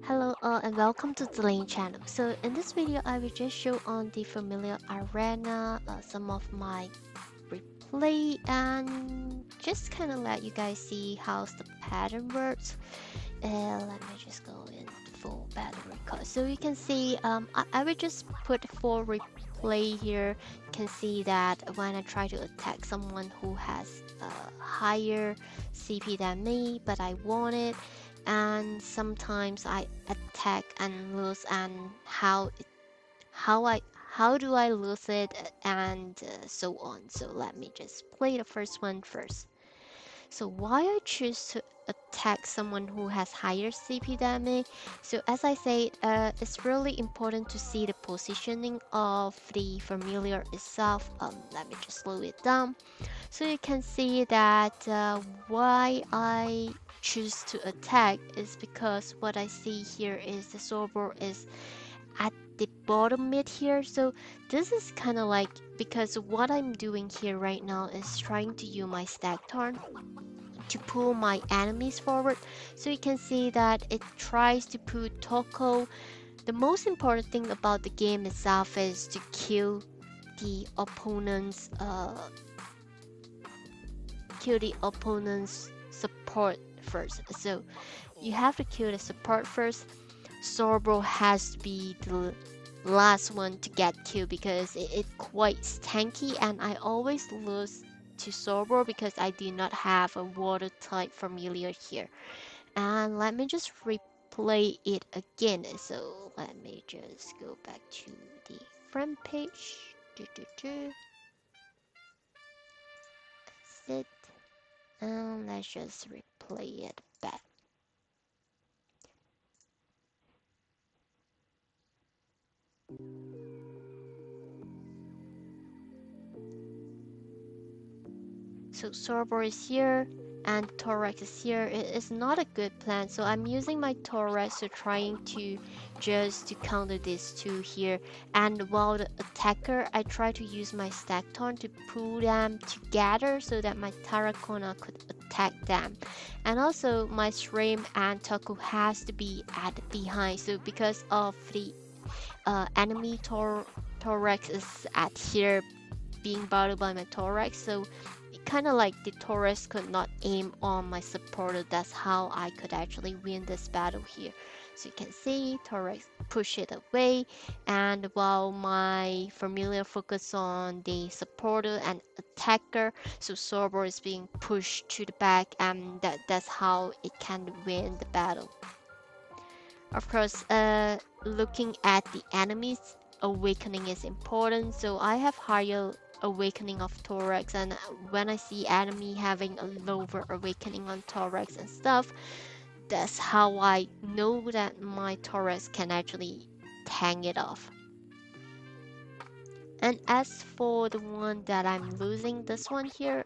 Hello all and welcome to the Lane channel. So in this video I will just show on the familiar arena some of my replay and just kind of let you guys see how the pattern works. Let me just go in full battle record. So you can see I will just put full replay here. You can see that when I try to attack someone who has higher CP than me but I want it, and sometimes I attack and lose, and how do I lose it, and so on. So let me just play the first one first. So why I choose to attack someone who has higher CP than me? So as I said, it's really important to see the positioning of the familiar itself. Let me just slow it down. So you can see that why I choose to attack is because what I see here is the server is at the bottom mid here. So this is kind of like, because what I'm doing here right now is trying to use my stack turn to pull my enemies forward. So you can see that it tries to pull Toko. The most important thing about the game itself is to kill the opponent's support first. So you have to kill the support first. Sorbo has to be the last one to get killed because it's quite tanky, and I always lose to Sorbo because I do not have a water type familiar here. And let me just replay it again. So let me just go back to the front page. That's it. And let's just replay it back. So Sorbo is here and Thorax is here. It is not a good plan, so I'm using my Thorax to trying to just to counter these two here. And while the attacker, I try to use my stack turn to pull them together so that my Tarakona could attack them. And also my Shrimp and Taku has to be at behind. So because of the enemy Thorax is at here being battled by my Thorax, so kind of like the Taurus could not aim on my supporter. That's how I could actually win this battle here. So you can see Taurus push it away, and while my familiar focus on the supporter and attacker, so Sorbo is being pushed to the back, and that's how it can win the battle. Of course, looking at the enemies, awakening is important. So I have higher awakening of Thorax, and when I see enemy having a lower awakening on Thorax and stuff, that's how I know that my Thorax can actually tank it off. And as for the one that I'm losing, this one here,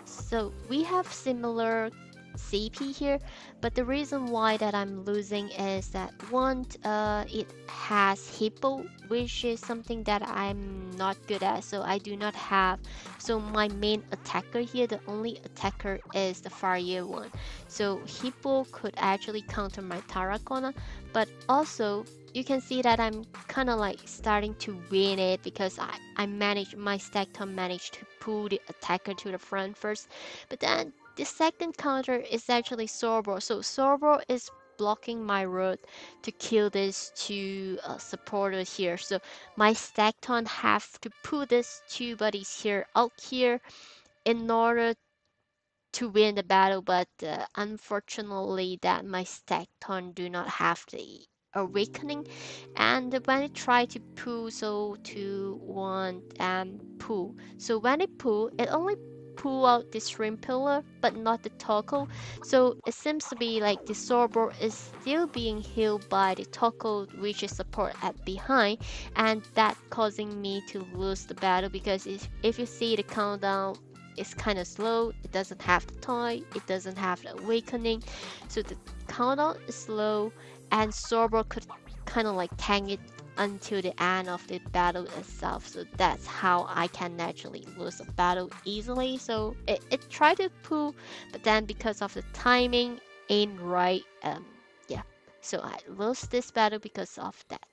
so we have similar CP here, but the reason why that I'm losing is that one, it has hippo, which is something that I'm not good at, so I do not have. So my main attacker here, the only attacker is the fire one. So hippo could actually counter my Tarakona, but also you can see that I'm kind of like starting to win it because I managed, my stack time managed to pull the attacker to the front first, but then the second counter is actually Sorbo. So Sorbo is blocking my road to kill these two supporters here. So my stack ton have to pull these two buddies here out here in order to win the battle, but unfortunately that my stack ton do not have the awakening, and when I try to pull, so to one and pull, so when I pull it only pull out the shrimp pillar but not the Toko. So it seems to be like the Sorbo is still being healed by the Toko, which is support at behind, and that causing me to lose the battle because if you see the countdown, it's kind of slow. It doesn't have the toy, it doesn't have the awakening, so the countdown is slow, and Sorbo could kind of like tank it until the end of the battle itself. So that's how I can naturally lose a battle easily. So it tried to pull, but then because of the timing ain't right, yeah, So I lost this battle because of that.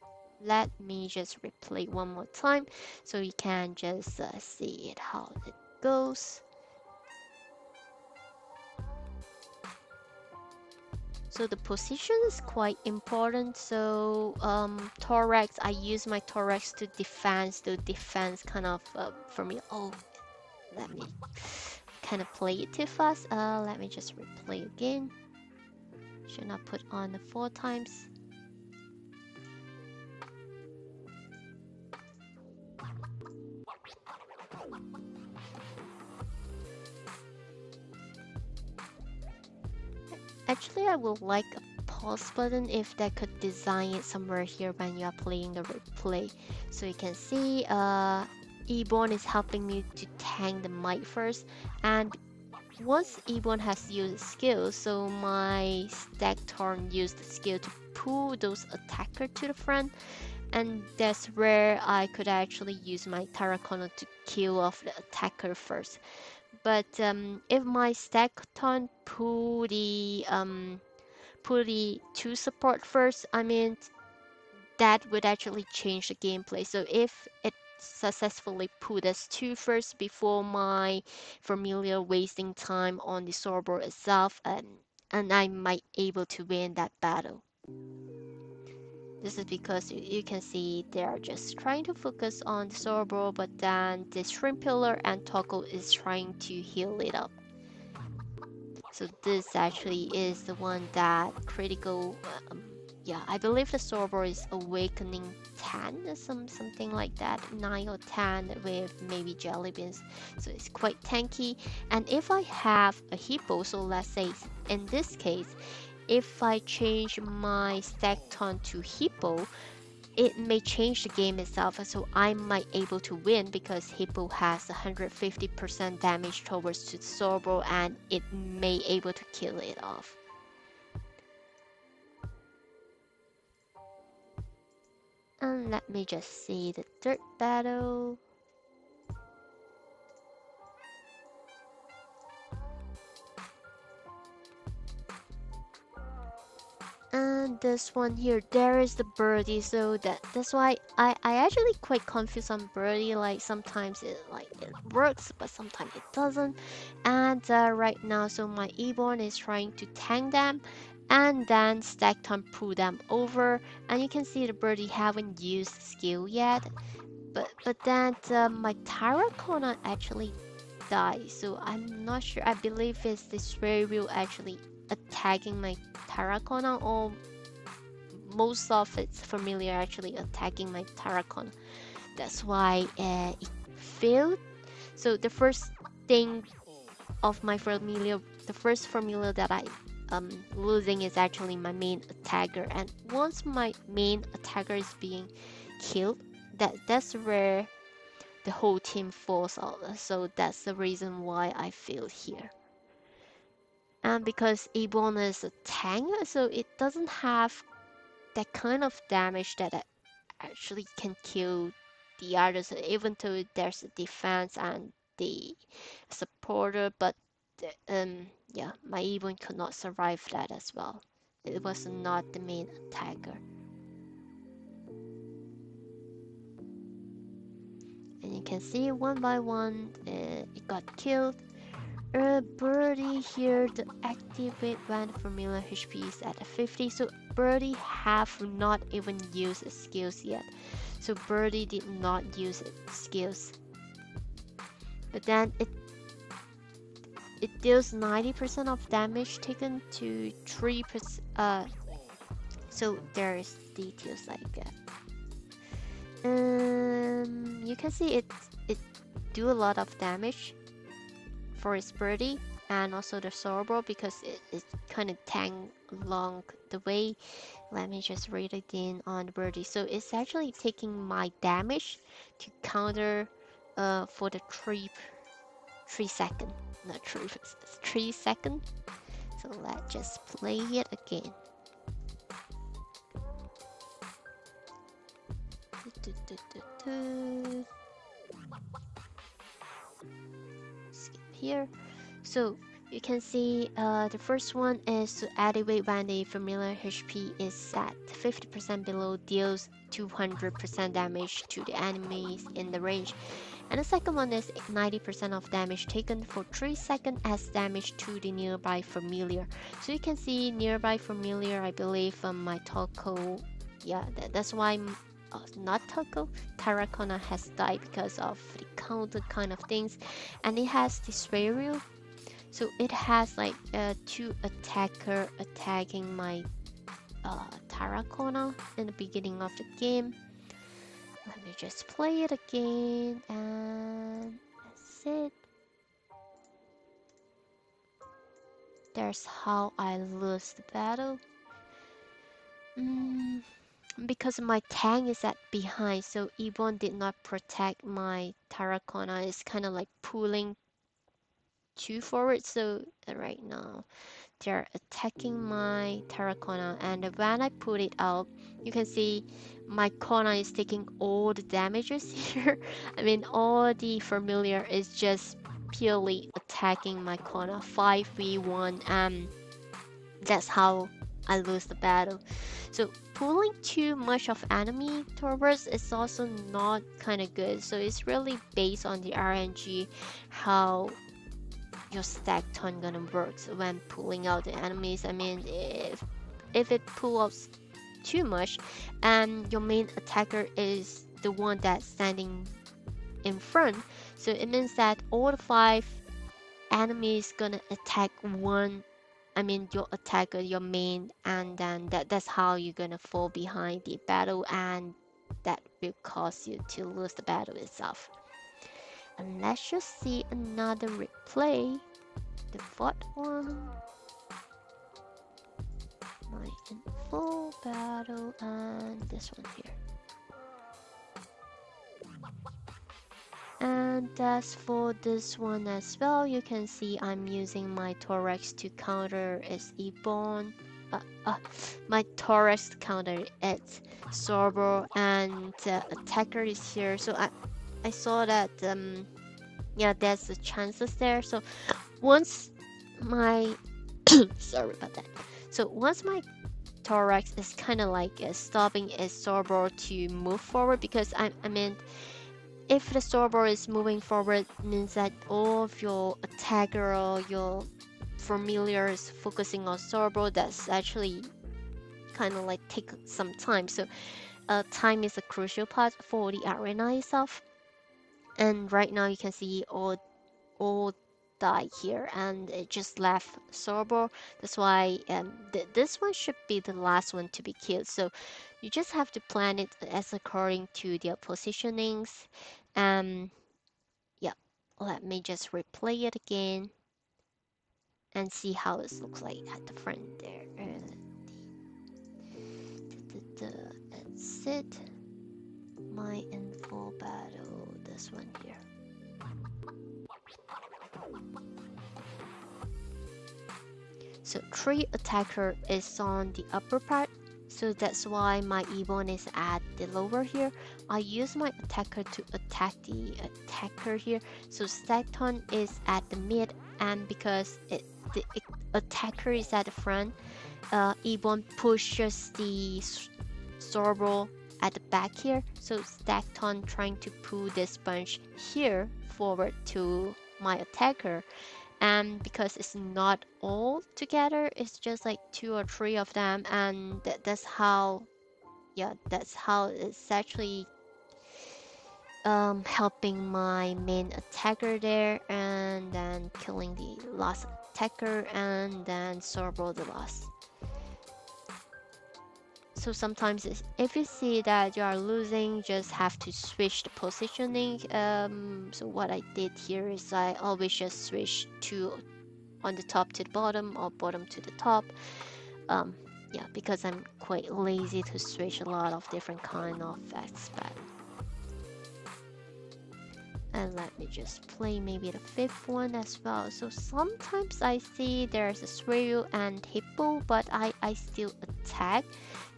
Let me just replay one more time so you can just see it how it goes. So the position is quite important. So thorax, I use my thorax to defense kind of for me. Oh, let me kind of play it too fast. Let me just replay again. Should not put on the 4 times. Actually, I would like a pause button if they could design it somewhere here when you are playing the replay. So you can see Eborn is helping me to tank the might first, and once Eborn has used skills, so my stack turn used the skill to pull those attacker to the front, and that's where I could actually use my Terracotta to kill off the attacker first. But if my stack turn pull the 2 support first, I mean that would actually change the gameplay. So if it successfully pulled us 2 first before my familiar wasting time on the Sorbo itself, and I might able to win that battle. This is because you can see they are just trying to focus on the Sorbo, but then the Shrimp Pillar and Toggle is trying to heal it up. So this actually is the one that critical. Yeah, I believe the server is awakening 10 or something like that, 9 or 10 with maybe jelly beans. So it's quite tanky. And if I have a hippo, so let's say in this case, if I change my stack ton to hippo, it may change the game itself, so I might able to win because Hippo has 150% damage towards to Sorbo and it may able to kill it off. And let me just see the third battle. And this one here, there is the birdie, so that's why I actually quite confused on birdie. Like sometimes it works, but sometimes it doesn't. And right now, so my Eborn is trying to tank them, and then stack time pull them over. And you can see the birdie haven't used skill yet, but then my Terracotta actually died. So I'm not sure. I believe it's this very real actually attacking my Terracotta, or most of its familiar actually attacking my Terracotta. That's why it failed. So the first thing of my familiar, the first formula that I losing is actually my main attacker, and once my main attacker is being killed, that's where the whole team falls out. So that's the reason why I failed here. And because Ebon is a tank, so it doesn't have that kind of damage that actually can kill the others, even though there's a defense and the supporter. But yeah, my Ebon could not survive that as well. It was not the main attacker. And you can see one by one, it got killed. Birdie here, the activate when familiar HP is at 50. So Birdie have not even used its skills yet. So Birdie did not use its skills. But then it deals 90% of damage taken to 3%. So there's details like that. You can see it do a lot of damage for its birdie and also the Sorbo because it kind of tank along the way. Let me just read again on the birdie. So it's actually taking my damage to counter for the 3 second, not 3 second. So let's just play it again. Skip here. So You can see the first one is to activate when the familiar HP is at 50% below, deals 200% damage to the enemies in the range. And the second one is 90% of damage taken for 3 seconds as damage to the nearby familiar. So you can see nearby familiar, I believe my Toko, yeah, that's why not Toko, Terracona has died because of the counter kind of things. And it has the Swaru, so it has like two attacker attacking my Terracona in the beginning of the game. Let me just play it again, and that's it. There's how I lose the battle. Because my tank is at behind, so Ebon did not protect my Terracona. It's kind of like pulling too forward, so right now they're attacking my Terracona, and when I put it out, you can see my Kona is taking all the damages here. I mean, all the familiar is just purely attacking my Kona 5v1, and that's how I lose the battle. So pulling too much of enemy towards is also not kind of good. So it's really based on the RNG, how your stack ton gonna work when pulling out the enemies. I mean, if it pulls too much and your main attacker is the one that's standing in front, so it means that all the 5 enemies gonna attack one, I mean your attacker, your main, and then that's how you're gonna fall behind the battle, and that will cause you to lose the battle itself. And let's just see another replay. The fourth one, my info battle, and this one here. And as for this one as well, you can see I'm using my Thorax to counter its Ebon. My Thorax to counter its Sorbo, and attacker is here. So I saw that yeah, there's the chances there. So once my sorry about that. So once my Thorax is kind of like stopping its Sorbo to move forward, because I mean, if the Sorbo is moving forward, means that all of your attacker or your familiar is focusing on Sorbo. That's actually kind of like take some time. So time is a crucial part for the arena itself. And right now you can see all die here, and it just left Sorbo. That's why this one should be the last one to be killed. So you just have to plan it as according to their positionings. Yeah, let me just replay it again and see how it looks like at the front there. That's it. My info battle, this one here. So 3 attacker is on the upper part, so that's why my Ebon is at the lower here. I use my attacker to attack the attacker here, so Stackton is at the mid, and because the attacker is at the front, Ebon pushes the Sorbo at the back here, so Stackton trying to pull this bunch here forward to my attacker. And because it's not all together, it's just like 2 or 3 of them, and that's how, yeah, that's how it's actually helping my main attacker there, and then killing the last attacker, and then Sorbo the last. So sometimes if you see that you are losing, just have to switch the positioning. So what I did here is I always just switch to on the top to the bottom or bottom to the top. Yeah, because I'm quite lazy to switch a lot of different kind of X-Bat. And let me just play maybe the 5th one as well. So sometimes I see there's a Swaru and Hippo, but I still attack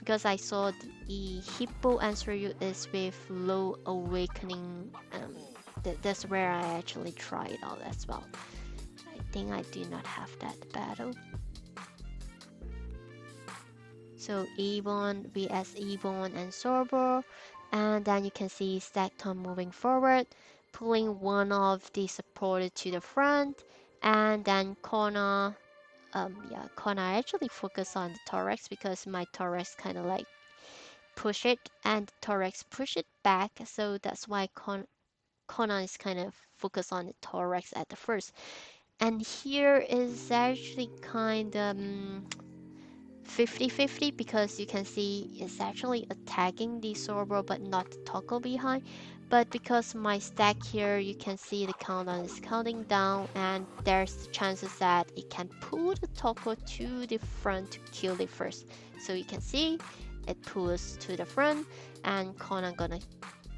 because I saw the Hippo and Swaru is with low awakening. That's where I actually try it out as well. I think I do not have that battle. So Ebon vs Ebon and Sorbo, and then you can see Stackton moving forward, pulling one of the supporter to the front, and then Kona, yeah, Kona actually focus on the Thorax because my Thorax kind of like push it, and Thorax push it back, so that's why Kona is kind of focused on the Thorax at the first. And here is actually kind of 50-50 because you can see it's actually attacking the Sorbo but not the Toko behind. But because my stack here, you can see the countdown is counting down, and there's chances that it can pull the Toko to the front to kill it first. So you can see it pulls to the front, and Conan gonna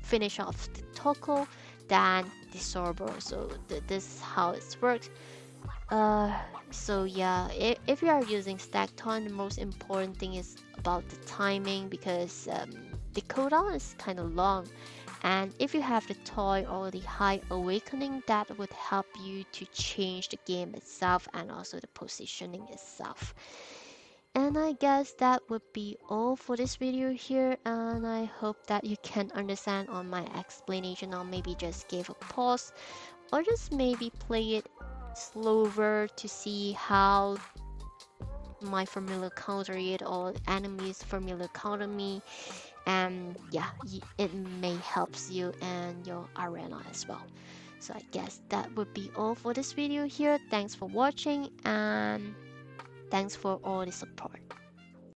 finish off the Toko, then the Sorbo. So this is how it works. Uh, so yeah, if you are using stack ton, the most important thing is about the timing because the cooldown is kind of long. And if you have the toy or the high awakening, that would help you to change the game itself and also the positioning itself. And I guess that would be all for this video here, and I hope that you can understand on my explanation, or maybe just give a pause or just maybe play it slower to see how my formula counter it or enemies formula counter me, and yeah, it may helps you in your arena as well. So I guess that would be all for this video here. Thanks for watching, and thanks for all the support.